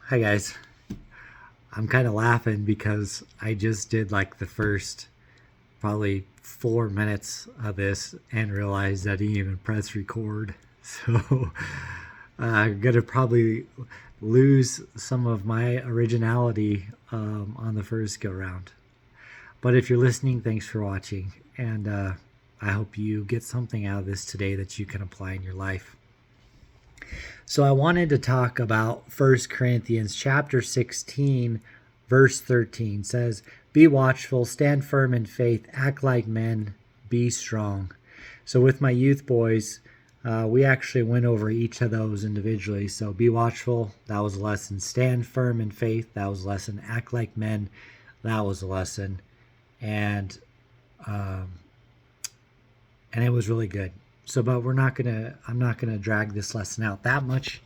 Hi guys. I'm kind of laughing because I just did like the first probably 4 minutes of this and realized I didn't even press record. So I'm going to probably lose some of my originality on the first go round. But if you're listening, thanks for watching. And I hope you get something out of this today that you can apply in your life. So I wanted to talk about 1 Corinthians chapter 16, verse 13 says, "Be watchful, stand firm in faith, act like men, be strong." So with my youth boys, we actually went over each of those individually. So be watchful, that was a lesson. Stand firm in faith, that was a lesson. Act like men, that was a lesson. And it was really good. So, but I'm not gonna drag this lesson out that much,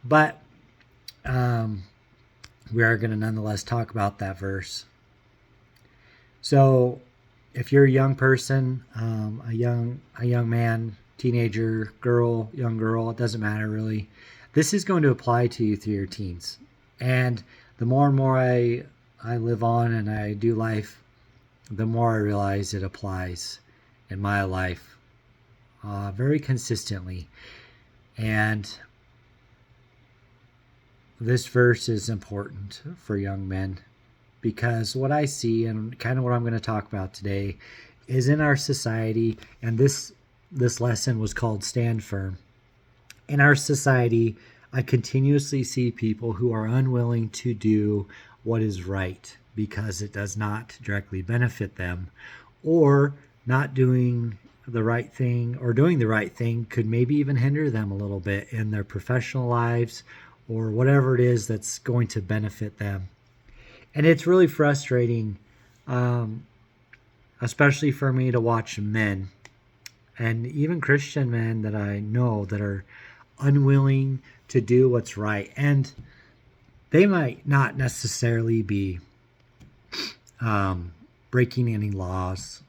but we are gonna nonetheless talk about that verse. So, if you're a young person, a young man, teenager, young girl, it doesn't matter really. This is going to apply to you through your teens, and the more and more I live on and I do life, the more I realize it applies in my life very consistently. And this verse is important for young men because what I see and kind of what I'm going to talk about today is in our society, and this lesson was called Stand Firm. In our society, I continuously see people who are unwilling to do what is right because it does not directly benefit them, or not doing the right thing, or doing the right thing could maybe even hinder them a little bit in their professional lives or whatever it is that's going to benefit them. And it's really frustrating, especially for me, to watch men and even Christian men that I know that are unwilling to do what's right. And they might not necessarily be breaking any laws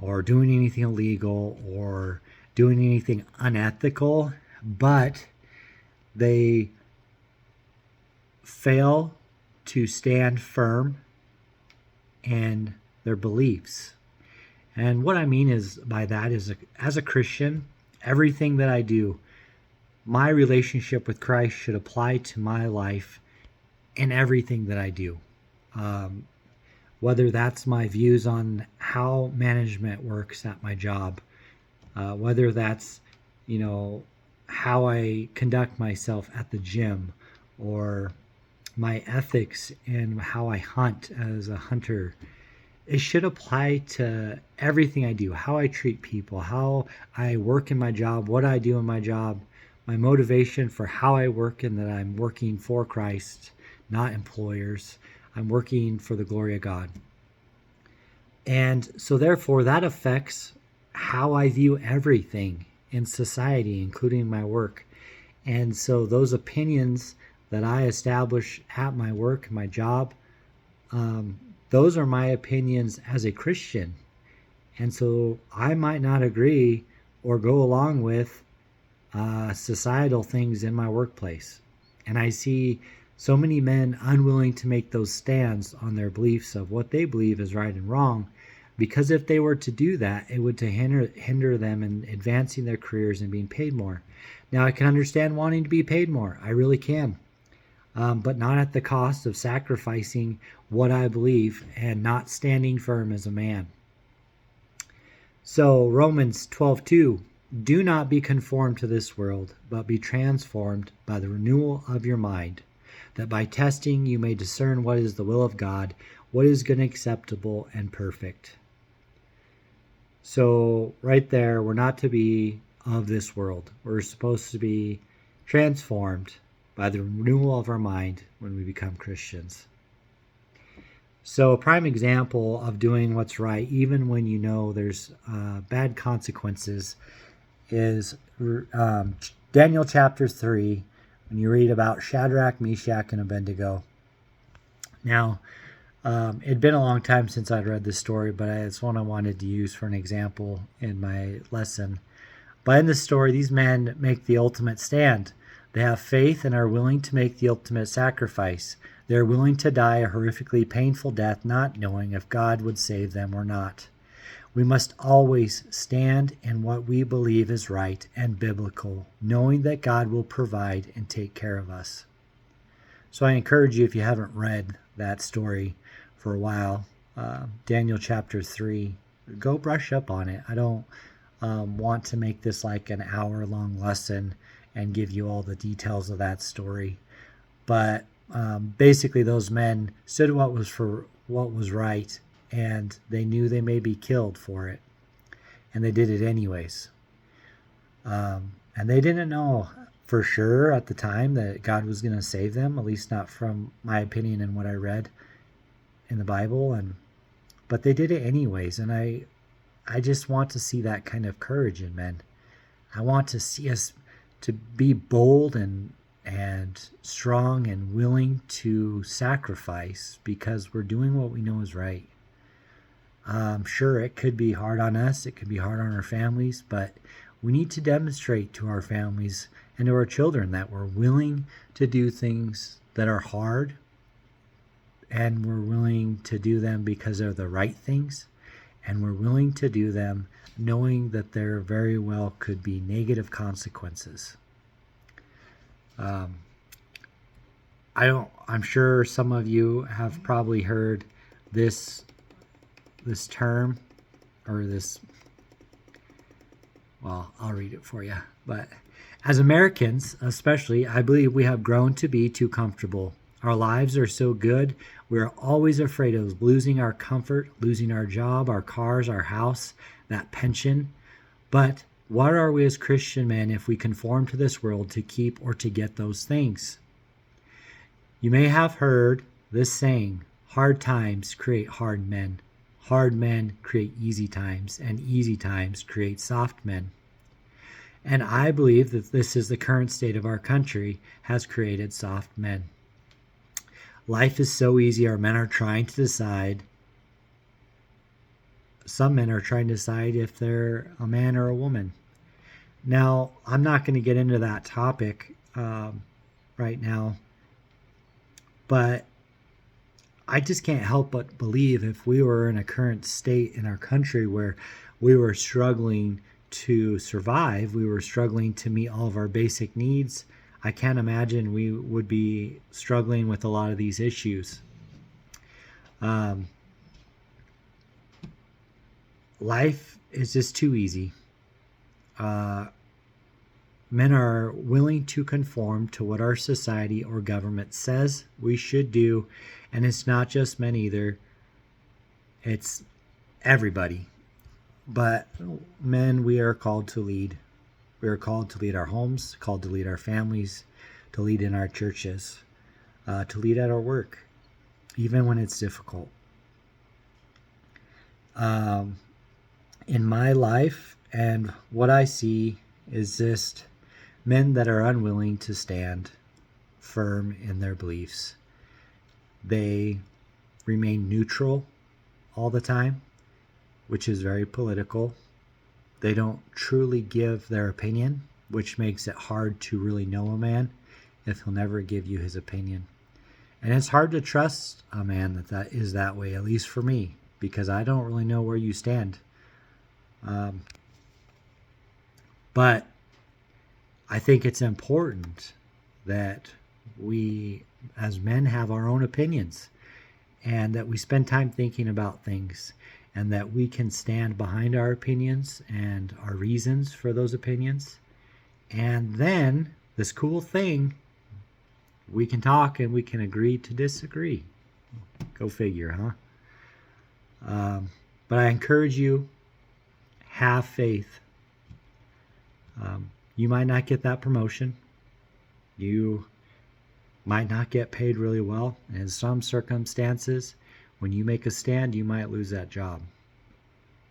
or doing anything illegal or doing anything unethical, but they fail to stand firm in their beliefs. And what I mean is by that is, as a Christian, everything that I do, my relationship with Christ should apply to my life in everything that I do. Whether that's my views on how management works at my job, whether that's, how I conduct myself at the gym, or my ethics and how I hunt as a hunter. It should apply to everything I do, how I treat people, how I work in my job, what I do in my job, my motivation for how I work, and that I'm working for Christ, not employers. I'm working for the glory of God. And so therefore that affects how I view everything in society, including my work. And so those opinions that I establish at my work, my job, those are my opinions as a Christian. And so I might not agree or go along with societal things in my workplace. And I see so many men unwilling to make those stands on their beliefs of what they believe is right and wrong, because if they were to do that, it would hinder them in advancing their careers and being paid more. Now, I can understand wanting to be paid more. I really can. But not at the cost of sacrificing what I believe and not standing firm as a man. So Romans 12:2, "Do not be conformed to this world, but be transformed by the renewal of your mind, that by testing you may discern what is the will of God, what is good and acceptable and perfect." So right there, we're not to be of this world. We're supposed to be transformed by the renewal of our mind when we become Christians. So a prime example of doing what's right, even when you know there's bad consequences, is Daniel chapter 3, when you read about Shadrach, Meshach, and Abednego. Now, it'd been a long time since I'd read this story, but it's one I wanted to use for an example in my lesson. But in this story, these men make the ultimate stand. They have faith and are willing to make the ultimate sacrifice. They are willing to die a horrifically painful death, not knowing if God would save them or not. We must always stand in what we believe is right and biblical, knowing that God will provide and take care of us. So I encourage you, if you haven't read that story for a while, Daniel chapter 3, go brush up on it. I don't want to make this like an hour-long lesson and give you all the details of that story. But basically those men stood what was right, and they knew they may be killed for it. And they did it anyways. And they didn't know for sure at the time that God was going to save them, at least not from my opinion and what I read in the Bible. But they did it anyways. And I just want to see that kind of courage in men. I want to see us to be bold and strong and willing to sacrifice because we're doing what we know is right. Sure, it could be hard on us. It could be hard on our families, but we need to demonstrate to our families and to our children that we're willing to do things that are hard, and we're willing to do them because they're the right things, and we're willing to do them knowing that there very well could be negative consequences. I'm sure some of you have probably heard this term, or this, well, I'll read it for you. But as Americans, especially, I believe we have grown to be too comfortable. Our lives are so good, we're always afraid of losing our comfort, losing our job, our cars, our house, that pension. But what are we as Christian men if we conform to this world to keep or to get those things? You may have heard this saying, hard times create hard men. Hard men create easy times, and easy times create soft men. And I believe that this is the current state of our country, has created soft men. Life is so easy. Our men are trying to decide. Some men are trying to decide if they're a man or a woman. Now, I'm not going to get into that topic right now, but I just can't help but believe if we were in a current state in our country where we were struggling to survive, we were struggling to meet all of our basic needs, I can't imagine we would be struggling with a lot of these issues. Life is just too easy. Men are willing to conform to what our society or government says we should do, and it's not just men either. It's everybody. But men, we are called to lead. We are called to lead our homes, called to lead our families, to lead in our churches, to lead at our work, even when it's difficult. In my life, and what I see is just men that are unwilling to stand firm in their beliefs. They remain neutral all the time, which is very political. They don't truly give their opinion, which makes it hard to really know a man if he'll never give you his opinion. And it's hard to trust a man that is that way, at least for me, because I don't really know where you stand. But I think it's important that we as men have our own opinions, and that we spend time thinking about things, and that we can stand behind our opinions and our reasons for those opinions. And then this cool thing, we can talk and we can agree to disagree. Go figure, huh? But I encourage you, have faith. You might not get that promotion. You might not get paid really well. And in some circumstances, when you make a stand, you might lose that job.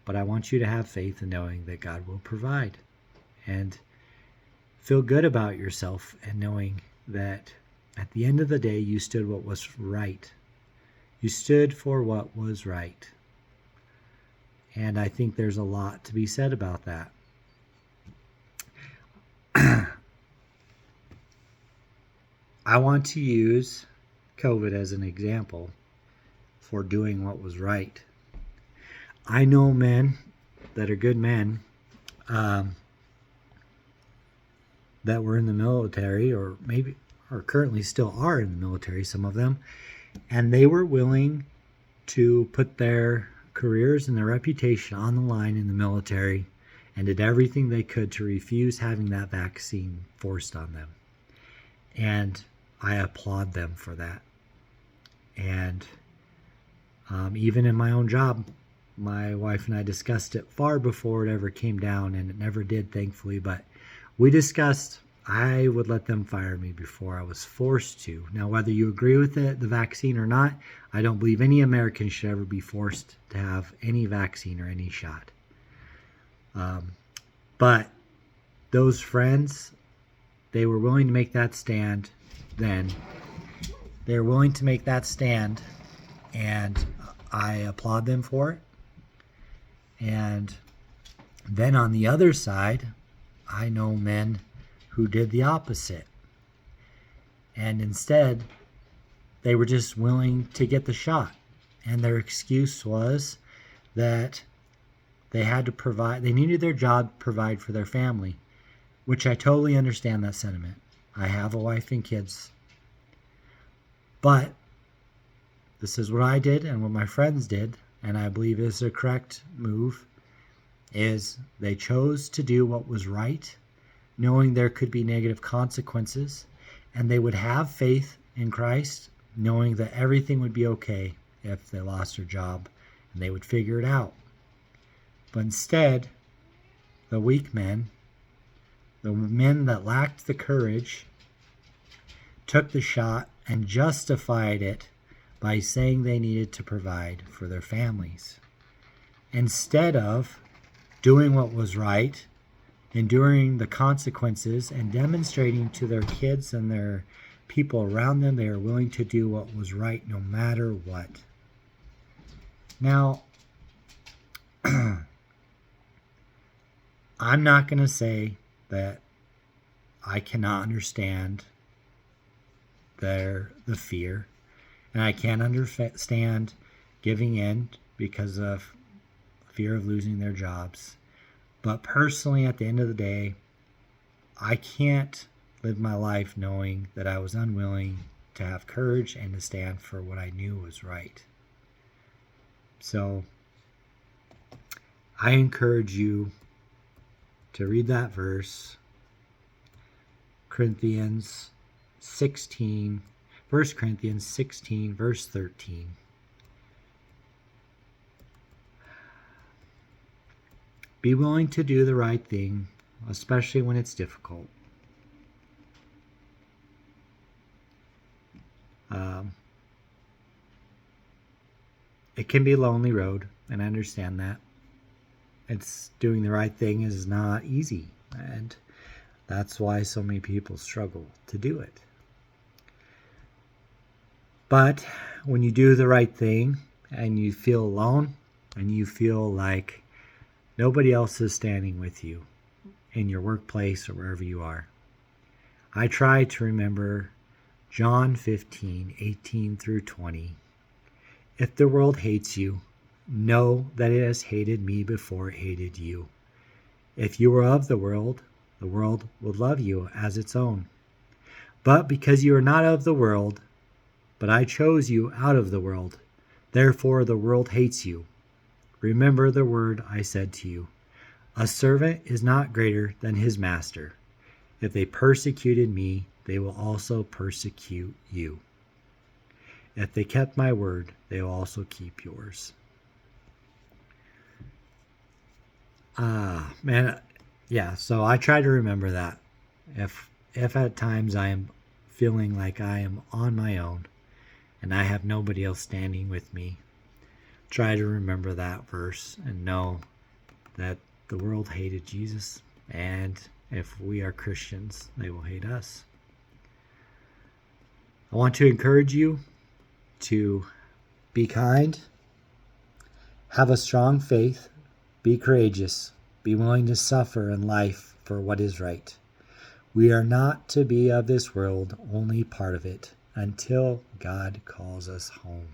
But I want you to have faith in knowing that God will provide. And feel good about yourself and knowing that at the end of the day, you stood what was right. You stood for what was right. And I think there's a lot to be said about that. I want to use COVID as an example for doing what was right. I know men that are good men um, that were in the military, or maybe or currently still are in the military, some of them, and they were willing to put their careers and their reputation on the line in the military and did everything they could to refuse having that vaccine forced on them. And I applaud them for that. And even in my own job, my wife and I discussed it far before it ever came down, and it never did, thankfully. But we discussed I would let them fire me before I was forced to. Now, whether you agree with the vaccine or not, I don't believe any American should ever be forced to have any vaccine or any shot. But those friends, they were willing to make that stand then. They were willing to make that stand, and I applaud them for it. And then on the other side, I know men who did the opposite. And instead, they were just willing to get the shot. And their excuse was that they had to provide, they needed their job to provide for their family, which I totally understand that sentiment. I have a wife and kids. But this is what I did and what my friends did, and I believe is the correct move, is they chose to do what was right, knowing there could be negative consequences, and they would have faith in Christ, knowing that everything would be okay if they lost their job, and they would figure it out. But instead, the weak men, the men that lacked the courage, took the shot and justified it by saying they needed to provide for their families, instead of doing what was right, enduring the consequences, and demonstrating to their kids and their people around them they are willing to do what was right no matter what. Now, I'm not going to say that I cannot understand the fear, and I can't understand giving in because of fear of losing their jobs. But personally, at the end of the day, I can't live my life knowing that I was unwilling to have courage and to stand for what I knew was right. So I encourage you to read that verse, Corinthians 16, 1 Corinthians 16, verse 13. Be willing to do the right thing, especially when it's difficult. It can be a lonely road, and I understand that. It's doing the right thing is not easy, and that's why so many people struggle to do it. But when you do the right thing and you feel alone and you feel like nobody else is standing with you in your workplace or wherever you are, I try to remember John 15, 18 through 20. If the world hates you, know that it has hated me before it hated you. If you were of the world would love you as its own. But because you are not of the world, but I chose you out of the world, therefore the world hates you. Remember the word I said to you. A servant is not greater than his master. If they persecuted me, they will also persecute you. If they kept my word, they will also keep yours. Man, yeah, so I try to remember that. If at times I am feeling like I am on my own and I have nobody else standing with me, try to remember that verse and know that the world hated Jesus, and if we are Christians, they will hate us. I want to encourage you to be kind, have a strong faith, be courageous, be willing to suffer in life for what is right. We are not to be of this world, only part of it, until God calls us home.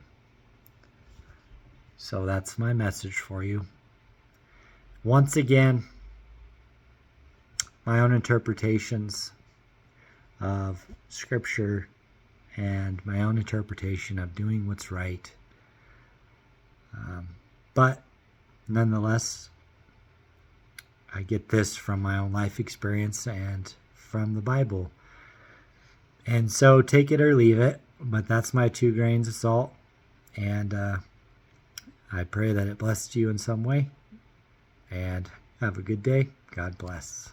So that's my message for you. Once again, my own interpretations of Scripture and my own interpretation of doing what's right. But nonetheless, I get this from my own life experience and from the Bible. And so take it or leave it, but that's my 2 grains of salt. And I pray that it blessed you in some way. And have a good day. God bless.